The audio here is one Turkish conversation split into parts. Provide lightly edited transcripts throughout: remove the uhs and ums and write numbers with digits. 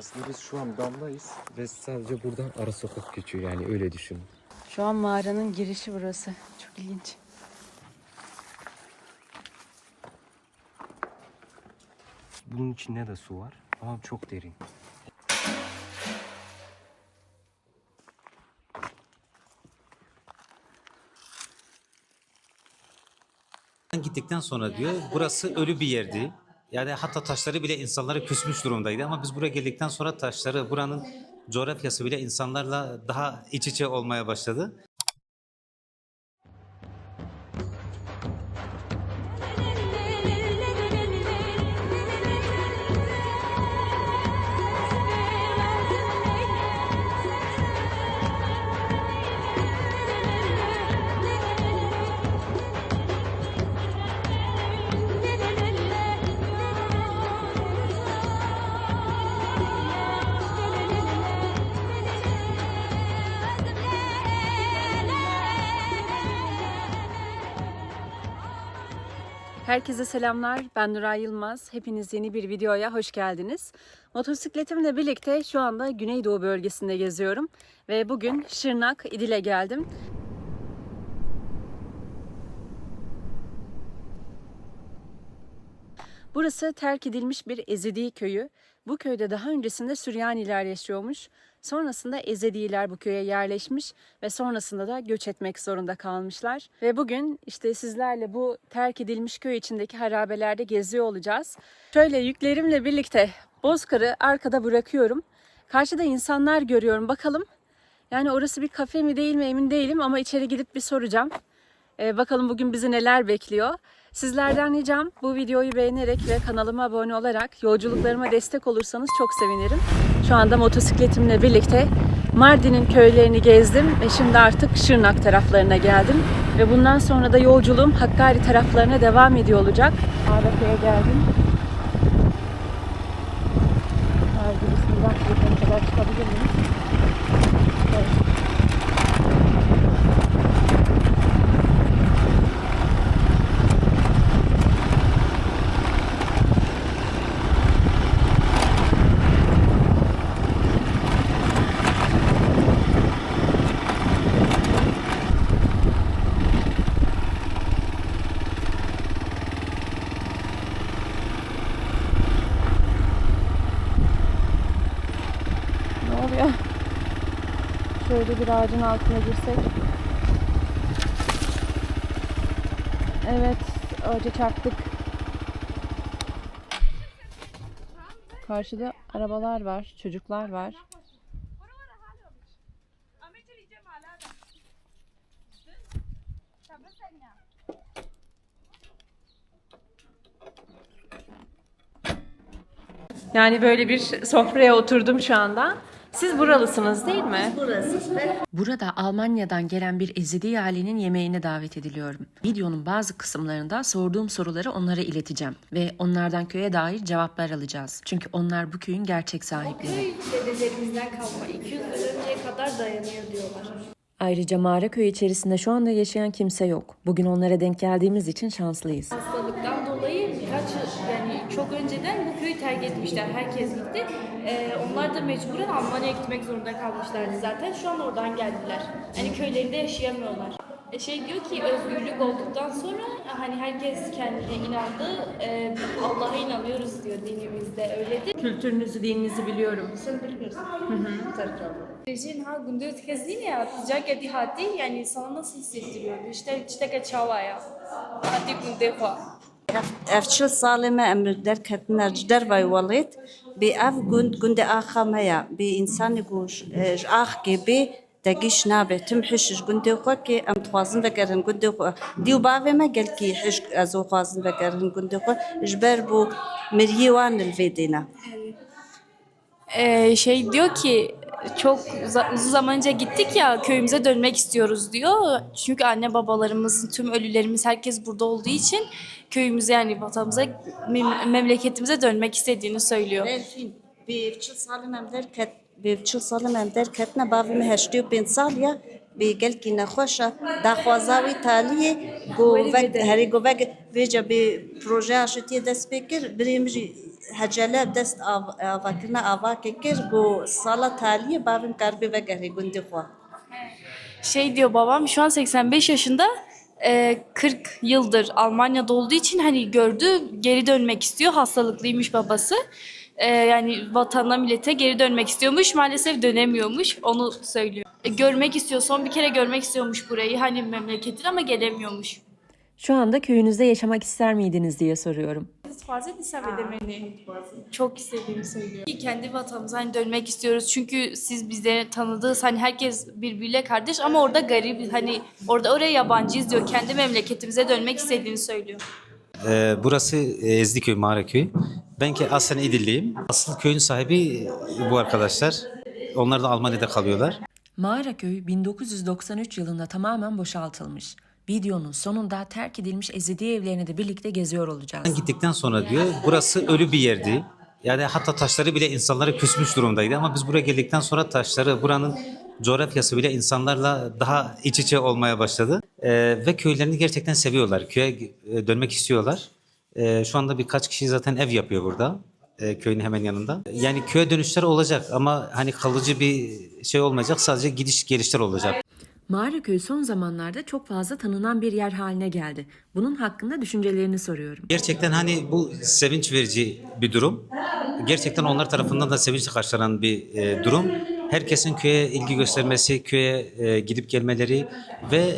Aslında biz şu an damdayız ve sadece buradan ara sokak geçiyor, yani öyle düşünün. Şu an mağaranın girişi burası. Çok ilginç. Bunun içinde de su var ama çok derin. Gittikten sonra diyor burası ölü bir yerdi. Yani hatta taşları bile insanlara küsmüş durumdaydı ama biz buraya geldikten sonra taşları, buranın coğrafyası bile insanlarla daha iç içe olmaya başladı. Herkese selamlar. Ben Nuray Yılmaz. Hepiniz yeni bir videoya hoş geldiniz. Motosikletimle birlikte şu anda Güneydoğu bölgesinde geziyorum. Ve bugün Şırnak, İdil'e geldim. Burası terk edilmiş bir Ezidi köyü. Bu köyde daha öncesinde Süryaniler yaşıyormuş. Sonrasında Ezidiler bu köye yerleşmiş ve sonrasında da göç etmek zorunda kalmışlar. Ve bugün işte sizlerle bu terk edilmiş köy içindeki harabelerde geziyor olacağız. Şöyle yüklerimle birlikte Bozkır'ı arkada bırakıyorum. Karşıda insanlar görüyorum, bakalım. Yani orası bir kafe mi değil mi emin değilim ama içeri gidip bir soracağım. Bakalım bugün bizi neler bekliyor. Sizlerden ricam bu videoyu beğenerek ve kanalıma abone olarak yolculuklarıma destek olursanız çok sevinirim. Şu anda motosikletimle birlikte Mardin'in köylerini gezdim ve şimdi artık Şırnak taraflarına geldim. Ve bundan sonra da yolculuğum Hakkari taraflarına devam ediyor olacak. Arapa'ya geldim. Haydi bismillah, yukarı kadar çıkabilir miyiz? Evet. Ne oluyor? Şöyle bir ağacın altına girsek. Evet, ağaca çarptık. Karşıda arabalar var, çocuklar var. Yani böyle bir sofraya oturdum şu anda. Siz buralısınız değil mi? Burası. Burada Almanya'dan gelen bir Ezidi ailenin yemeğine davet ediliyorum. Videonun bazı kısımlarında sorduğum soruları onlara ileteceğim ve onlardan köye dair cevaplar alacağız. Çünkü onlar bu köyün gerçek sahipleri. Köy dedelerimizden kalma. 200 yıl önceye kadar dayanıyor diyorlar. Ayrıca mağara köyü içerisinde şu anda yaşayan kimse yok. Bugün onlara denk geldiğimiz için şanslıyız. Hastalıktan dolayı çok önceden bu köyü terk etmişler. Herkes gitti. Onlar da mecburen Almanya'ya gitmek zorunda kalmışlardı zaten. Şu an oradan geldiler. Hani köylerinde yaşayamıyorlar. Diyor ki özgürlük olduktan sonra hani herkes kendine inandı. Allah'a inanıyoruz diyor dinimizde, öyledir. Kültürünüzü, dininizi biliyorum. Sen bilmiyorsun. Rejin ha gündüz kezdin ya sıcak hadi yani sana nasıl hissettiriyor? İşte geçavaya. Hadi günde Evçil salime emir derketine dervay walit bi ev günde aham bi insanı guş ah gibi degiş nabe tüm hiş günde xo ki em twazın ve gerin günde xo diu bave me gel ki hiş az xwazın ve gerin günde xo jber bu miryiwan elvedina. Diyor ki çok uzun zaman önce gittik ya köyümüze dönmek istiyoruz diyor. Çünkü anne babalarımızın tüm ölülerimiz herkes burada olduğu için köyümüze yani vatanımıza memleketimize dönmek istediğini söylüyor. Bi evçil salime derket bi evçil salime derketine bave me heştiyo 5 sal ya بی گل کی نخوشه دخوازاوی تالیه گو وقت هری گو وقت ویجا بی پروژه شتی دست بکر بریمجی هجله دست آواکرنا آوا کر گو سالا تالیه بابیم کربی وگری گندی خوا. Şey diyor babam şu an 85 yaşında, 40 yıldır Almanya'da olduğu için hani gördü, geri dönmek istiyor. Hastalıklıymış babası. Yani vatana millete geri dönmek istiyormuş. Maalesef dönemiyormuş. Onu söylüyor. Görmek istiyor. Son bir kere görmek istiyormuş burayı. Hani memleketini ama gelemiyormuş. Şu anda köyünüzde yaşamak ister miydiniz diye soruyorum. Fazla istemedemeni çok istediğimi söylüyor. Kendi vatanımıza hani dönmek istiyoruz. Çünkü siz bize tanıdığınız hani herkes birbiriyle kardeş ama orada garip, hani oraya yabancıyız diyor. Kendi memleketimize dönmek istediğini söylüyor. Burası Ezdiköy, Mağaraköy. Ben ki aslen İdilliyim. Asıl köyün sahibi bu arkadaşlar. Onlar da Almanya'da kalıyorlar. Mağaraköy 1993 yılında tamamen boşaltılmış. Videonun sonunda terk edilmiş Ezidi evlerini de birlikte geziyor olacağız. Gittikten sonra diyor burası ölü bir yerdi. Yani hatta taşları bile insanlara küsmüş durumdaydı ama biz buraya geldikten sonra taşları, buranın coğrafyası bile insanlarla daha iç içe olmaya başladı. Ve köylerini gerçekten seviyorlar. Köye dönmek istiyorlar. Şu anda birkaç kişi zaten ev yapıyor burada. Köyün hemen yanında. Yani köye dönüşler olacak ama hani kalıcı bir şey olmayacak. Sadece gidiş gelişler olacak. Mağaraköy son zamanlarda çok fazla tanınan bir yer haline geldi. Bunun hakkında düşüncelerini soruyorum. Gerçekten hani bu sevinç verici bir durum. Gerçekten onlar tarafından da sevinçle karşılanan bir durum. Herkesin köye ilgi göstermesi, köye gidip gelmeleri ve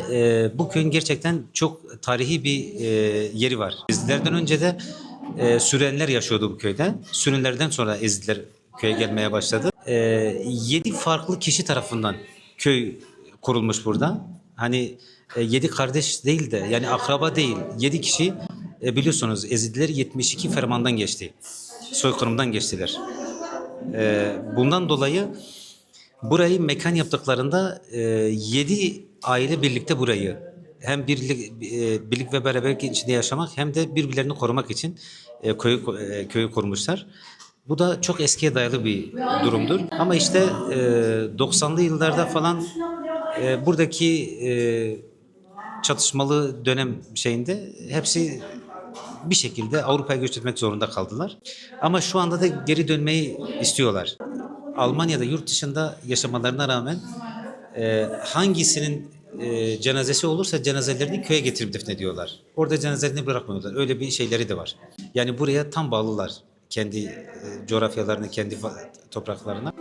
bu köyün gerçekten çok tarihi bir yeri var. Bizlerden önce de Süryaniler yaşıyordu bu köyde. Süryanilerden sonra Ezidiler köye gelmeye başladı. 7 farklı kişi tarafından köy kurulmuş burada. Hani 7 kardeş değil de yani akraba değil. 7 kişi biliyorsunuz Ezidiler 72 fermandan geçti. Soykırımdan geçtiler. Bundan dolayı burayı mekan yaptıklarında 7 aile birlikte burayı hem birlik ve beraberlik içinde yaşamak hem de birbirlerini korumak için köyü kurmuşlar. Bu da çok eskiye dayalı bir durumdur. Ama işte 90'lı yıllarda falan buradaki çatışmalı dönem şeyinde hepsi bir şekilde Avrupa'ya göç etmek zorunda kaldılar. Ama şu anda da geri dönmeyi istiyorlar. Almanya'da yurt dışında yaşamalarına rağmen hangisinin cenazesi olursa cenazelerini köye getirip defnediyorlar. Orada cenazelerini bırakmıyorlar. Öyle bir şeyleri de var. Yani buraya tam bağlılar. Kendi coğrafyalarına, kendi topraklarına.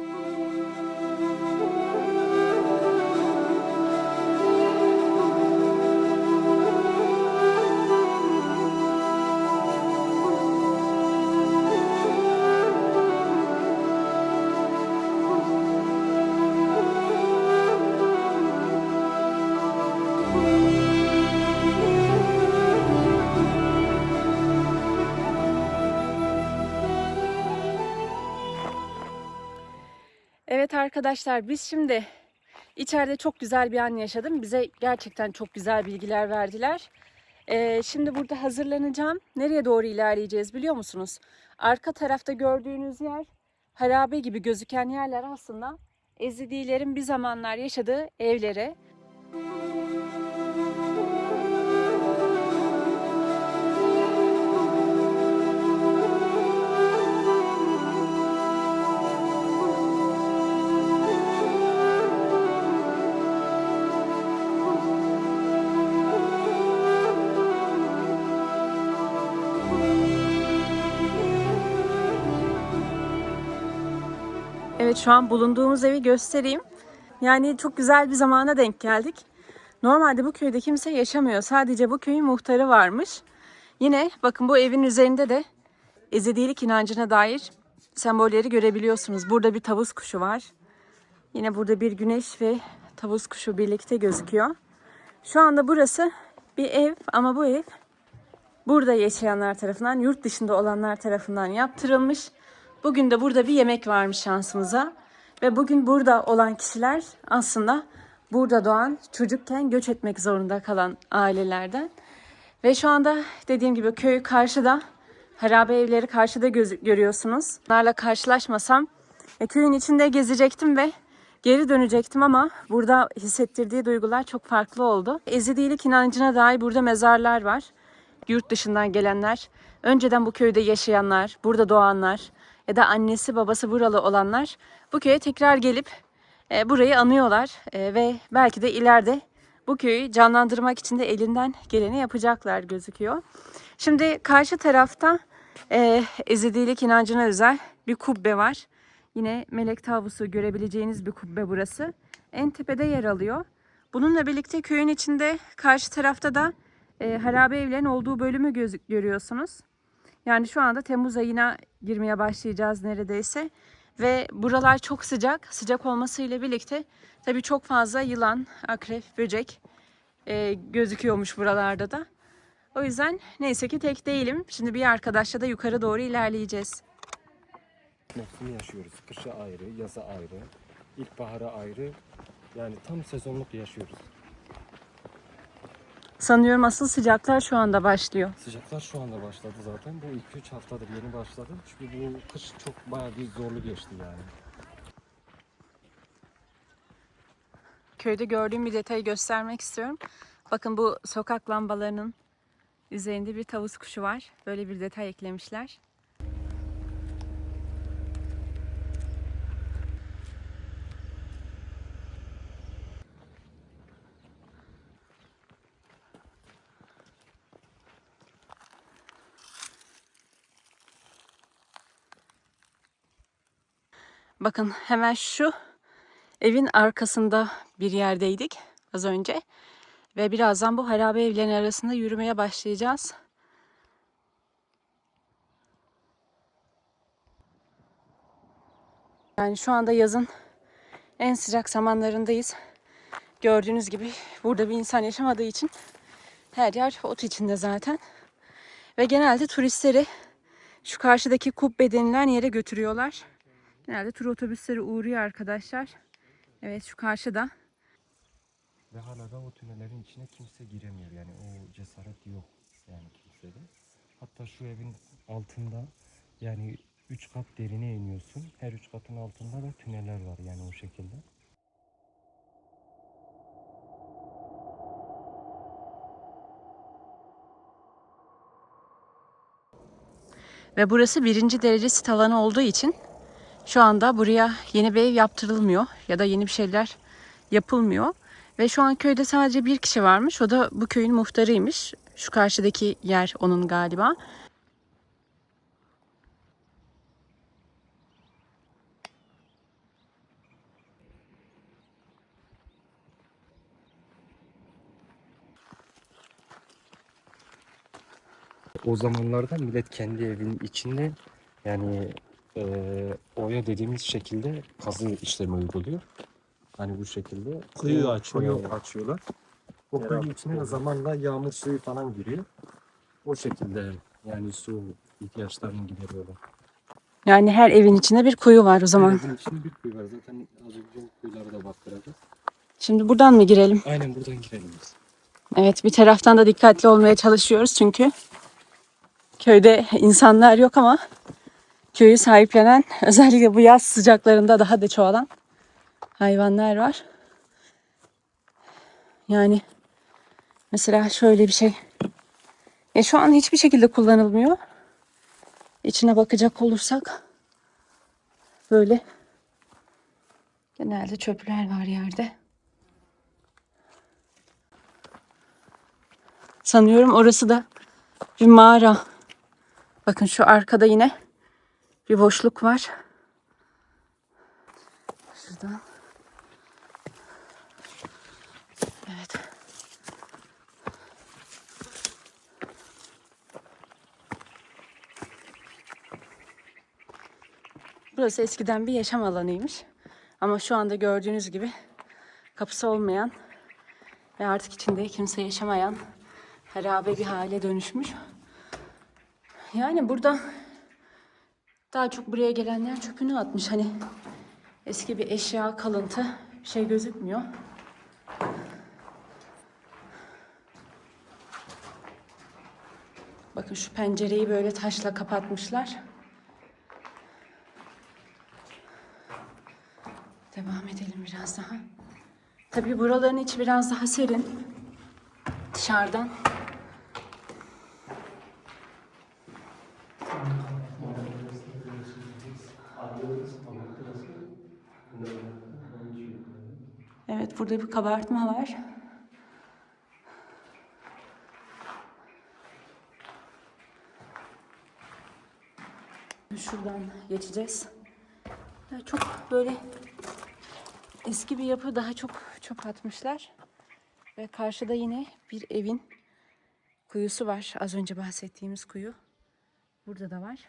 Evet arkadaşlar, biz şimdi içeride çok güzel bir an yaşadım. Bize gerçekten çok güzel bilgiler verdiler. Şimdi burada hazırlanacağım. Nereye doğru ilerleyeceğiz biliyor musunuz? Arka tarafta gördüğünüz yer, harabe gibi gözüken yerler aslında Ezidilerin bir zamanlar yaşadığı evleri. Evet, şu an bulunduğumuz evi göstereyim. Yani çok güzel bir zamana denk geldik. Normalde bu köyde kimse yaşamıyor. Sadece bu köyün muhtarı varmış. Yine bakın, bu evin üzerinde de Ezidilik inancına dair sembolleri görebiliyorsunuz. Burada bir tavus kuşu var. Yine burada bir güneş ve tavus kuşu birlikte gözüküyor. Şu anda burası bir ev ama bu ev burada yaşayanlar tarafından, yurt dışında olanlar tarafından yaptırılmış. Bugün de burada bir yemek varmış şansımıza. Ve bugün burada olan kişiler aslında burada doğan, çocukken göç etmek zorunda kalan ailelerden. Ve şu anda dediğim gibi köy karşıda, harabe evleri karşıda görüyorsunuz. Bunlarla karşılaşmasam köyün içinde gezecektim ve Geri dönecektim ama burada hissettirdiği duygular çok farklı oldu. Ezidilik inancına dair burada mezarlar var. Yurt dışından gelenler, önceden bu köyde yaşayanlar, burada doğanlar ya da annesi babası buralı olanlar bu köye tekrar gelip burayı anıyorlar ve belki de ileride bu köyü canlandırmak için de elinden geleni yapacaklar gözüküyor. Şimdi karşı tarafta Ezidilik inancına özel bir kubbe var. Yine melek tavusu görebileceğiniz bir kubbe burası. En tepede yer alıyor. Bununla birlikte köyün içinde karşı tarafta da harabe evlerin olduğu bölümü görüyorsunuz. Yani şu anda Temmuz ayına girmeye başlayacağız neredeyse. Ve buralar çok sıcak. Sıcak olmasıyla birlikte tabii çok fazla yılan, akrep, böcek gözüküyormuş buralarda da. O yüzden neyse ki tek değilim. Şimdi bir arkadaşla da yukarı doğru ilerleyeceğiz. Mevsimi yaşıyoruz. Kışa ayrı, yaza ayrı, ilkbahara ayrı. Yani tam sezonluk yaşıyoruz. Sanıyorum asıl sıcaklar şu anda başlıyor. Sıcaklar şu anda başladı zaten. Bu 2-3 haftadır yeni başladı. Çünkü bu kış çok bayağı bir zorlu geçti yani. Köyde gördüğüm bir detayı göstermek istiyorum. Bakın bu sokak lambalarının üzerinde bir tavus kuşu var. Böyle bir detay eklemişler. Bakın hemen şu evin arkasında bir yerdeydik az önce. Ve birazdan bu harabe evlerin arasında yürümeye başlayacağız. Yani şu anda yazın en sıcak zamanlarındayız. Gördüğünüz gibi burada bir insan yaşamadığı için her yer ot içinde zaten. Ve genelde turistleri şu karşıdaki kubbe denilen yere götürüyorlar. Genelde tur otobüsleri uğruyor arkadaşlar. Evet şu karşıda. Ve hala da o tünellerin içine kimse giremiyor. Yani o cesaret yok yani kimsede. Hatta şu evin altında yani 3 kat derine iniyorsun. Her 3 katın altında da tüneller var yani o şekilde. Ve burası 1. derece sit alanı olduğu için şu anda buraya yeni bir ev yaptırılmıyor ya da yeni bir şeyler yapılmıyor. Ve şu an köyde sadece bir kişi varmış. O da bu köyün muhtarıymış. Şu karşıdaki yer onun galiba. O zamanlarda millet kendi evinin içinde yani oya dediğimiz şekilde kazı işlemi uyguluyor. Hani bu şekilde kuyu açıyorlar. O kuyunun içine de zamanla yağmur suyu falan giriyor. O şekilde yani su ihtiyaçlarını gideriyorlar. Yani her evin içinde bir kuyu var o zaman. Evin içinde bir kuyu var. Zaten az önce kuyulara da baktıracağız. Şimdi buradan mı girelim? Aynen buradan girelim biz. Evet bir taraftan da dikkatli olmaya çalışıyoruz çünkü köyde insanlar yok ama köyü sahiplenen özellikle bu yaz sıcaklarında daha da çoğalan hayvanlar var. Yani mesela şöyle bir şey. Şu an hiçbir şekilde kullanılmıyor. İçine bakacak olursak böyle genelde çöpler var yerde. Sanıyorum orası da bir mağara. Bakın şu arkada yine bir boşluk var. Şuradan. Evet. Burası eskiden bir yaşam alanıymış. Ama şu anda gördüğünüz gibi kapısı olmayan ve artık içinde kimse yaşamayan harabe bir hale dönüşmüş. Yani burada daha çok buraya gelenler çöpünü atmış. Hani eski bir eşya, kalıntı bir şey gözükmüyor. Bakın şu pencereyi böyle taşla kapatmışlar. Devam edelim biraz daha. Tabii buraların içi biraz daha serin. Dışarıdan. Evet, burada bir kabartma var. Şuradan geçeceğiz. Ya çok böyle eski bir yapı, daha çok çöp atmışlar. Ve karşıda yine bir evin kuyusu var. Az önce bahsettiğimiz kuyu. Burada da var.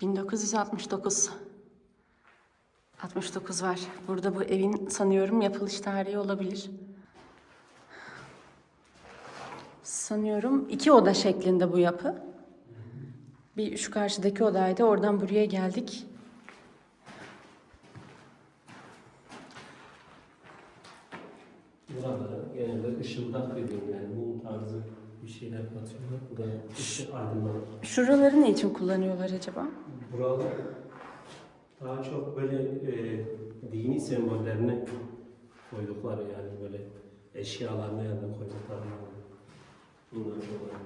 ...1969. 69 var. Burada bu evin sanıyorum yapılış tarihi olabilir. Sanıyorum 2 oda şeklinde bu yapı. Bir şu karşıdaki odaydı. Oradan buraya geldik. Buralara genelde ışıldak dediğim yani mum tarzı bir şeyler katıyorlar. Bu da ışık aydınlatma. Şuraları ne için kullanıyorlar acaba? Buralar daha çok böyle dini sembollerini koydukları yani böyle eşyalarını yanına koydukları yani. Bunlar olan.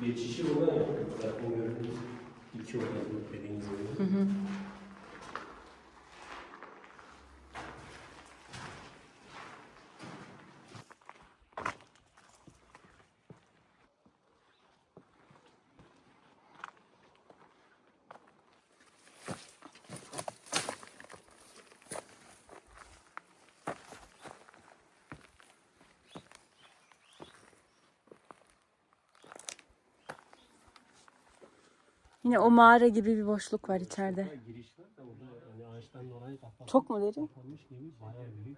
Bir çişi bunlar ya. Zaten gördüğünüz 2 odalı dediğiniz gibi. Yine o mağara gibi bir boşluk var içeride. Giriş var da orada yani ağaçtan dolayı kapalı. Çok mu derin? Kapanmış gibi bayağı büyük.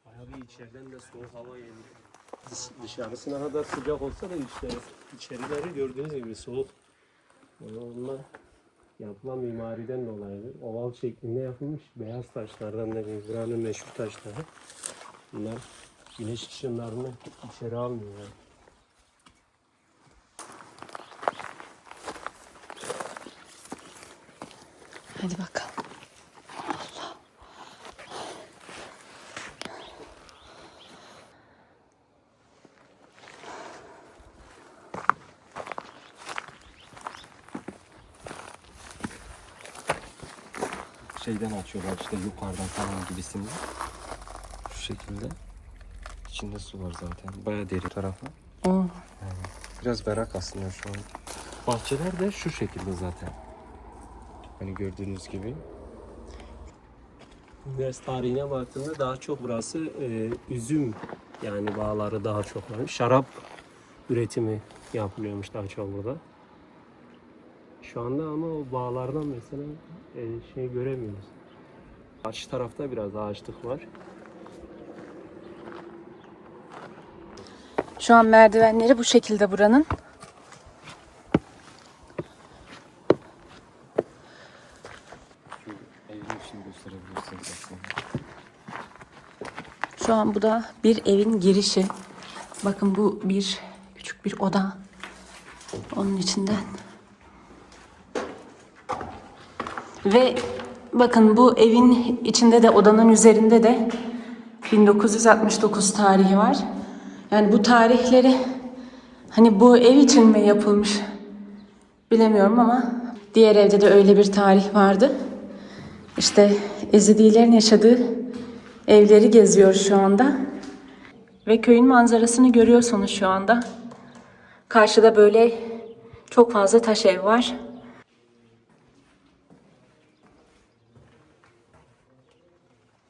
Bayağı bir içeriden de soğuk hava geliyor. Dışarısına kadar sıcak olsa da işte içerileri gördüğünüz gibi soğuk. Onlar yapılan mimariden dolayı oval şeklinde yapılmış beyaz taşlardan da buranın meşhur taşları. Bunlar güneş ışınlarını içeri almıyor yani. Hadi bakalım. Şeyden açıyorlar işte yukarıdan falan gibisinde. Şu şekilde. İçinde su var zaten. Bayağı derin tarafı. Oh. Biraz berrak aslında şu an. Bahçeler de şu şekilde zaten. Hani gördüğünüz gibi. Üniversite tarihine baktığında daha çok burası üzüm yani bağları daha çok var. Şarap üretimi yapılıyormuş daha çok burada. Şu anda ama o bağlardan mesela şey göremiyoruz. Karşı tarafta biraz ağaçlık var. Şu an merdivenleri bu şekilde buranın. Şu evin içini gösterebilirsiniz aslında. Şu an bu da bir evin girişi. Bakın bu bir küçük bir oda. Onun içinden. Ve bakın bu evin içinde de odanın üzerinde de 1969 tarihi var. Yani bu tarihleri hani bu ev için mi yapılmış bilemiyorum ama diğer evde de öyle bir tarih vardı. İşte Ezidilerin yaşadığı evleri geziyor şu anda. Ve köyün manzarasını görüyorsunuz şu anda. Karşıda böyle çok fazla taş ev var.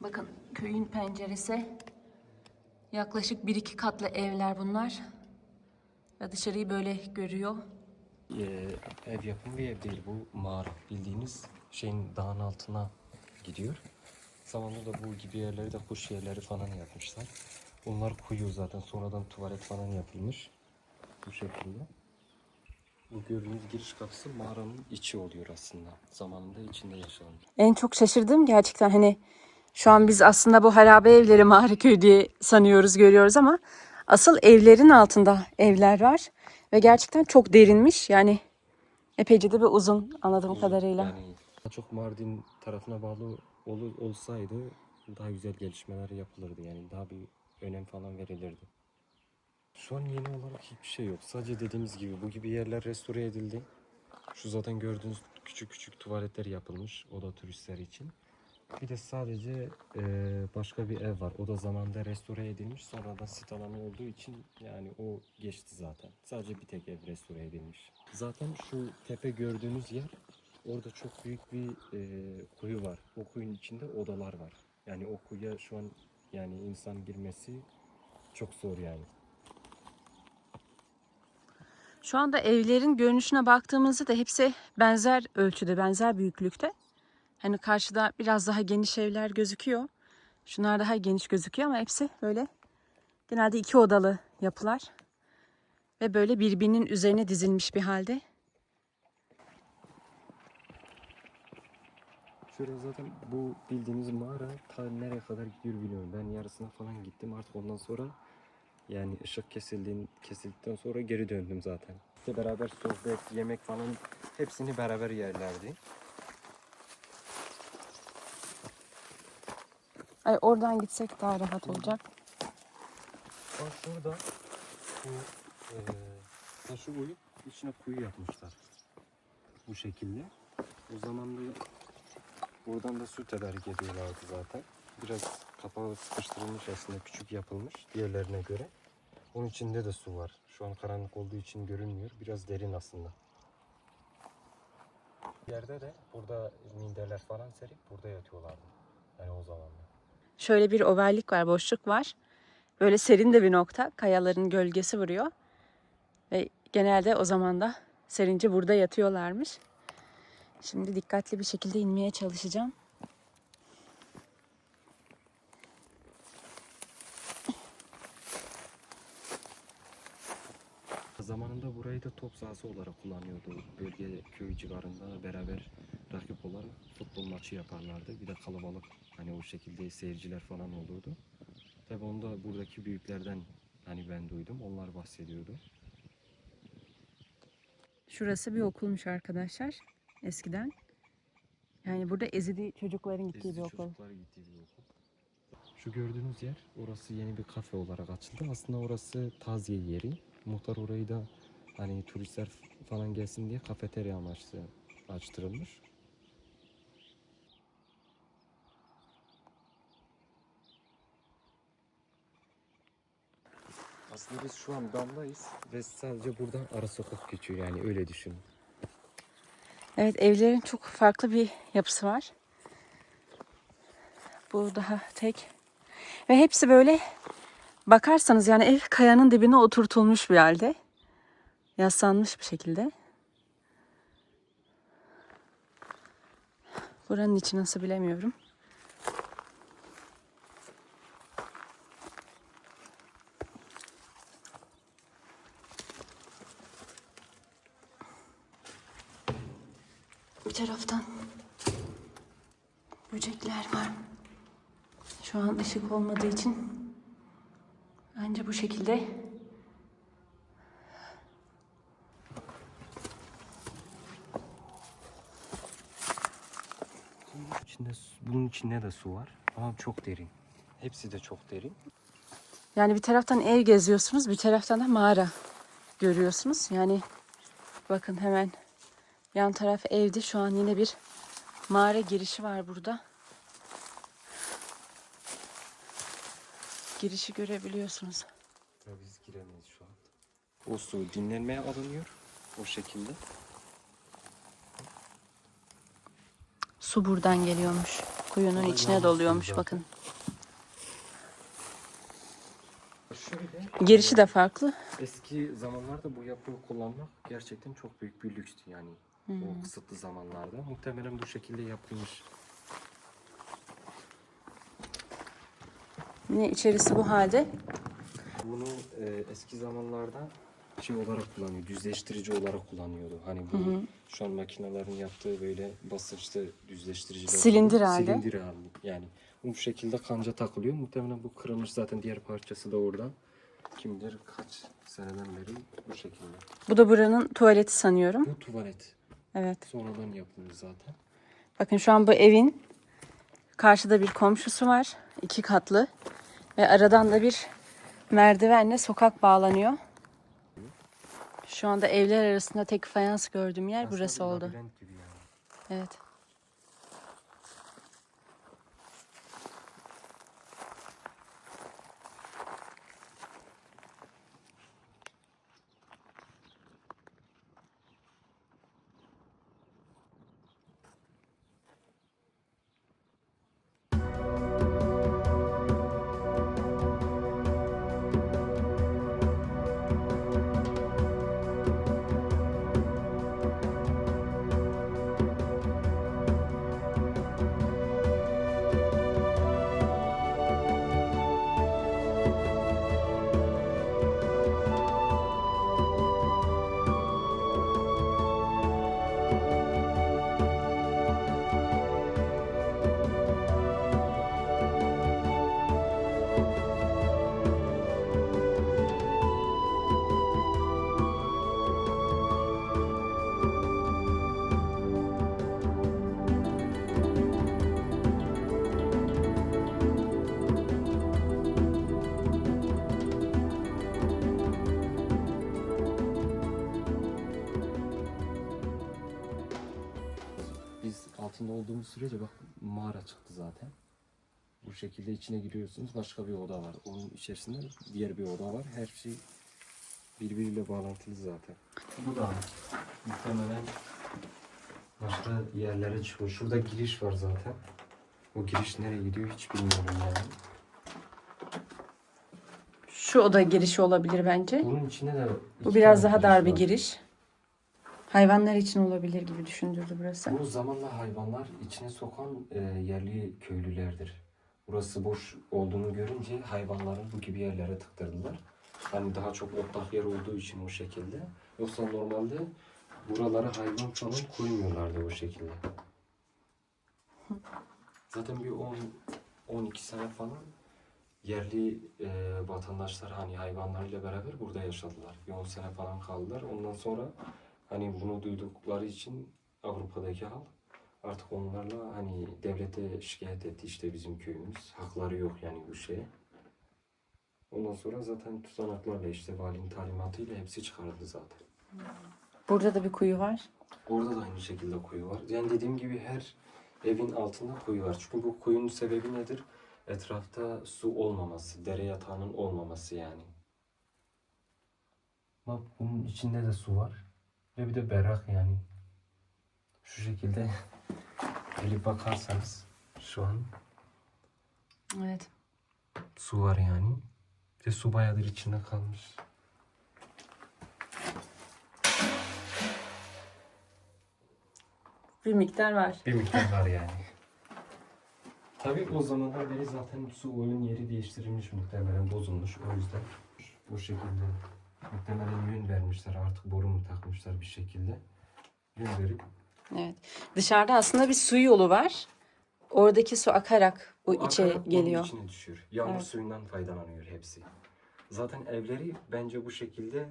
Bakın köyün penceresi. Yaklaşık 1-2 katlı evler bunlar. Ve dışarıyı böyle görüyor. Ev yapımı bir ev değil bu, mağara. Bildiğiniz şeyin dağın altına gidiyor. Zamanında da bu gibi yerleri de kuş yerleri falan yapmışlar. Bunlar kuyu zaten, sonradan tuvalet falan yapılmış. Bu şekilde. Bu gördüğünüz giriş kapısı mağaranın içi oluyor aslında. Zamanında içinde yaşanmış. En çok şaşırdığım gerçekten hani şu an biz aslında bu harabe evleri Mağaraköy diye sanıyoruz, görüyoruz ama asıl evlerin altında evler var ve gerçekten çok derinmiş. Yani epeyce de bir uzun anladığım kadarıyla. Yani daha çok Mardin tarafına bağlı olsaydı daha güzel gelişmeler yapılırdı. Yani daha bir önem falan verilirdi. Şu an yeni olarak hiçbir şey yok. Sadece dediğimiz gibi bu gibi yerler restore edildi. Şu zaten gördüğünüz küçük küçük tuvaletler yapılmış. O da turistler için. Bir de sadece başka bir ev var. O da zamanında restore edilmiş. Sonradan sit alanı olduğu için yani o geçti zaten. Sadece bir tek ev restore edilmiş. Zaten şu tepe gördüğünüz yer, orada çok büyük bir kuyu var. O kuyunun içinde odalar var. Yani o kuyuya şu an yani insan girmesi çok zor yani. Şu anda evlerin görünüşüne baktığımızda da hepsi benzer ölçüde, benzer büyüklükte. Hani karşıda biraz daha geniş evler gözüküyor. Şunlar daha geniş gözüküyor ama hepsi böyle genelde 2 odalı yapılar. Ve böyle birbirinin üzerine dizilmiş bir halde. Şöyle zaten bu bildiğiniz mağara ta nereye kadar gidiyor bilmiyorum. Ben yarısına falan gittim, artık ondan sonra yani ışık kesildikten sonra geri döndüm zaten. İşte beraber sohbet, yemek falan hepsini beraber yerlerdi. Ay oradan gitsek daha rahat olacak. Bak şurada şu taşı oyup içine kuyu yapmışlar. Bu şekilde. O zaman da buradan da su tedarik ediyorlardı zaten. Biraz kapağı sıkıştırılmış aslında, küçük yapılmış diğerlerine göre. Onun içinde de su var. Şu an karanlık olduğu için görünmüyor. Biraz derin aslında. Yerde de burada minderler falan serip burada yatıyorlardı. Yani o zamanlar. Şöyle bir ovallik var, boşluk var. Böyle serin de bir nokta. Kayaların gölgesi vuruyor. Ve genelde o zaman da serince burada yatıyorlarmış. Şimdi dikkatli bir şekilde inmeye çalışacağım. Zamanında burayı da top sahası olarak kullanıyordu. Bölge, köy civarında beraber rakip olarak futbol maçı yaparlardı. Bir de kalabalık, hani o şekilde seyirciler falan olurdu. Tabii onu da buradaki büyüklerden hani ben duydum. Onlar bahsediyordu. Şurası bir okulmuş arkadaşlar eskiden. Yani burada Ezidi çocukların gittiği bir okul. Çocukların gittiği bir okul. Şu gördüğünüz yer, orası yeni bir kafe olarak açıldı. Aslında orası taziye yeri. Muhtar orayı da hani turistler falan gelsin diye kafeterya amaçlı açtırılmış. Aslında biz şu an damdayız ve sadece buradan ara sokak geçiyor, yani öyle düşünün. Evet, evlerin çok farklı bir yapısı var. Bu daha tek. Ve hepsi böyle bakarsanız yani ev kayanın dibine oturtulmuş bir halde. Yaslanmış bir şekilde. Buranın içi nasıl bilemiyorum. Bir taraftan böcekler var. Şu an ışık olmadığı için anca bu şekilde. Bunun içinde de su var ama çok derin. Hepsi de çok derin. Yani bir taraftan ev geziyorsunuz, bir taraftan da mağara görüyorsunuz. Yani bakın hemen yan taraf evdi. Şu an yine bir mağara girişi var burada. Girişi görebiliyorsunuz. Ya biz giremeyiz şu an. O su dinlenmeye alınıyor o şekilde. Su buradan geliyormuş. Kuyunun Ama içine yağmur doluyormuş suyu bakın. Şöyle, Girişi de farklı. eski zamanlarda bu yapıyı kullanmak gerçekten çok büyük bir lükstü yani. O kısıtlı zamanlarda. Muhtemelen bu şekilde yapılmış. Yine içerisi bu halde. Bunu eski zamanlarda şey olarak kullanıyor, düzleştirici olarak kullanıyordu. Hani bu şu an makinelerin yaptığı böyle basınçlı düzleştiriciler. Silindir gibi, halde. Silindir halde. Yani bu şekilde kanca takılıyor. Muhtemelen bu kırılmış, zaten diğer parçası da orada. Kim bilir kaç seneden beri bu şekilde. Bu da buranın tuvaleti sanıyorum. Bu tuvalet. Evet. Sonradan yapılmış zaten. Bakın şu an bu evin karşıda bir komşusu var. 2 katlı. Ve aradan da bir merdivenle sokak bağlanıyor. Şu anda evler arasında tek fayans gördüğüm yer burası Aslında bir oldu. labirent gibi yani. Evet. Biz altında olduğumuz sürece bak mağara çıktı zaten. Bu şekilde içine giriyorsunuz. Başka bir oda var. Onun içerisinde diğer bir oda var. Her şey birbiriyle bağlantılı zaten. Bu da muhtemelen başka yerlere çıkıyor. Şurada giriş var zaten. O giriş nereye gidiyor hiç bilmiyorum yani. Şu oda girişi olabilir bence. Bunun içine de Bu iki biraz tane daha dar bir var. giriş. Hayvanlar için olabilir gibi düşündürdü burası. Bu zamanla hayvanlar içine sokan yerli köylülerdir. Burası boş olduğunu görünce hayvanların bu gibi yerlere tıktırdılar. Hani daha çok otlak yer olduğu için o şekilde. Yoksa normalde buralara hayvan falan koymuyorlardı o şekilde. Zaten bir 10-12 sene falan yerli vatandaşlar hani hayvanlarıyla beraber burada yaşadılar. Bir 10 sene falan kaldılar. Ondan sonra hani bunu duydukları için Avrupa'daki halk artık onlarla hani devlete şikayet etti, işte bizim köyümüz. Hakları yok yani bu şeye. Ondan sonra zaten tutanaklarla işte valinin talimatıyla hepsi çıkarıldı zaten. Burada da bir kuyu var. Orada da aynı şekilde kuyu var. Yani dediğim gibi her evin altında kuyu var. Çünkü bu kuyunun sebebi nedir? Etrafta su olmaması, dere yatağının olmaması yani. Bak bunun içinde de su var. Ve bir de berrak yani. Şu şekilde gelip bakarsanız şu an Evet. su var yani. Bir de su bayağıdır içinde kalmış. Bir miktar var. Bir miktar var yani. Tabii o zamandan beri zaten su oyun yeri değiştirilmiş, muhtemelen bozulmuş. O yüzden bu şekilde muhtemelen yön vermişler, artık boru mu takmışlar bir şekilde. Yön verip Evet. Dışarıda aslında bir su yolu var. Oradaki su akarak bu içe akarak geliyor. onun içine düşüyor. Yağmur Evet. suyundan faydalanıyor hepsi. Zaten evleri bence bu şekilde,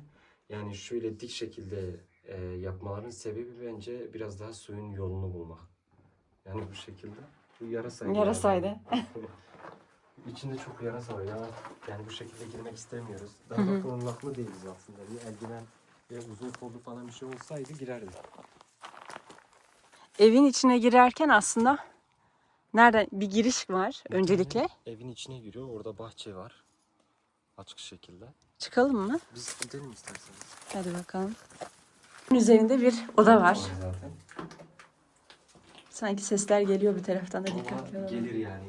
yani şöyle dik şekilde yapmaların sebebi bence biraz daha suyun yolunu bulmak. Yani bu şekilde. Bu yarasaydı. Yarasaydı. Yani. İçinde çok yarasa var ya. Yani bu şekilde girmek istemiyoruz. Daha da korunaklı değiliz aslında. Bir eldiven ve uzun kollu falan bir şey olsaydı girerdik. Evin içine girerken aslında nereden bir giriş var öncelikle. Evin içine giriyor. Orada bahçe var. Açık şekilde. Çıkalım mı? Biz gidelim isterseniz. Hadi bakalım. Üzerinde bir oda var. Zaten. Sanki sesler geliyor bir taraftan da Ama dikkatli olalım. gelir yani.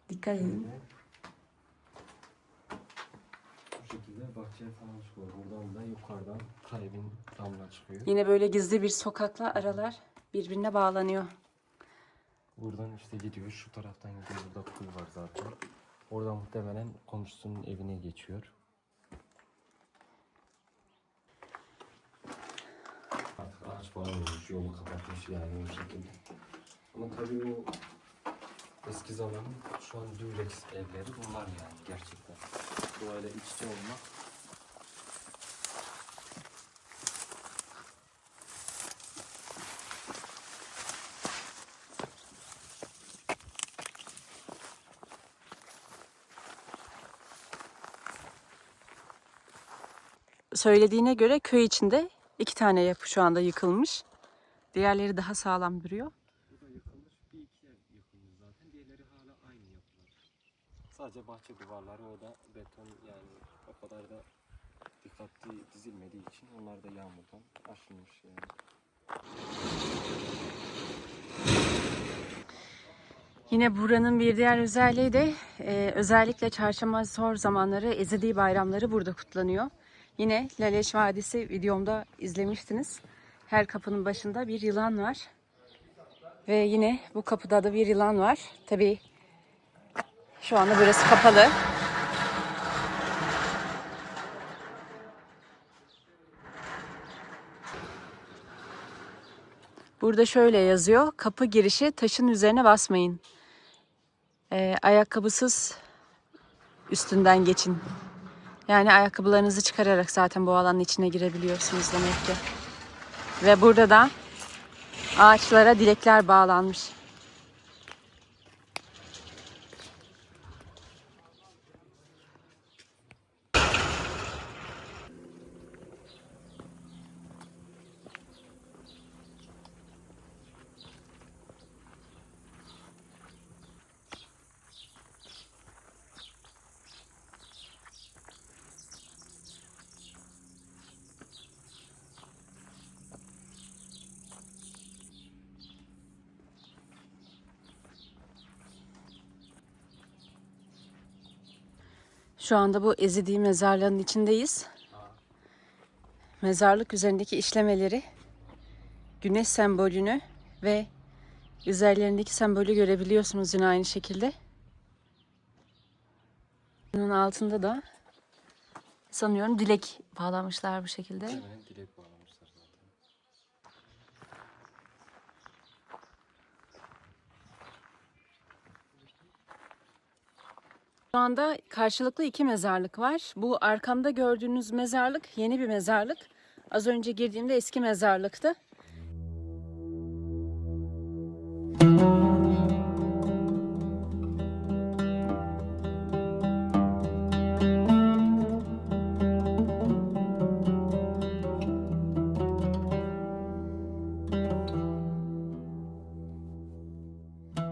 Dikkat edin. Bu şekilde bahçeye falan çıkıyor. Buradan da yukarıdan evin damına çıkıyor. Yine böyle gizli bir sokakla aralar birbirine bağlanıyor. Buradan işte gidiyor. Şu taraftan gidiyor. Burada kuyu var zaten. Oradan muhtemelen komşusunun evine geçiyor. Artık ağaç falan olmuş, yolu kapatmış yani o şekilde. Ama tabii o eski zamanın şu an dubleks evleri bunlar yani gerçekten. Doğayla iç içe olmak. Söylediğine göre köy içinde 2 tane yapı şu anda yıkılmış. Diğerleri daha sağlam duruyor. Bu da yıkılmış, bir iki ev yıkılmış zaten. Diğerleri hala aynı yapılar. Sadece bahçe duvarları o da beton yani o kadar da dikkatli dizilmediği için onlar da yağmurdan aşınmış yani. Yine buranın bir diğer özelliği de özellikle çarşamba zor zamanları Ezidi bayramları burada kutlanıyor. Yine Laleş Vadisi videomda izlemiştiniz. Her kapının başında bir yılan var. Ve yine bu kapıda da bir yılan var. Tabii şu anda burası kapalı. Burada şöyle yazıyor. Kapı girişi taşın üzerine basmayın. Ayakkabısız üstünden geçin. Yani ayakkabılarınızı çıkararak zaten bu alanın içine girebiliyorsunuz demek ki. Ve burada da ağaçlara dilekler bağlanmış. Şu anda bu Ezidi mezarlığının içindeyiz. Mezarlık üzerindeki işlemeleri, güneş sembolünü ve üzerlerindeki sembolü görebiliyorsunuz yine aynı şekilde. Bunun altında da sanıyorum dilek bağlamışlar bu şekilde. Hemen direkt bağlamışlar zaten. Şu anda karşılıklı 2 mezarlık var. Bu arkamda gördüğünüz mezarlık yeni bir mezarlık. Az önce girdiğimde eski mezarlıktı.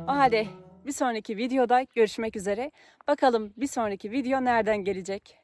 O halde bir sonraki videoda görüşmek üzere. Bakalım bir sonraki video nereden gelecek?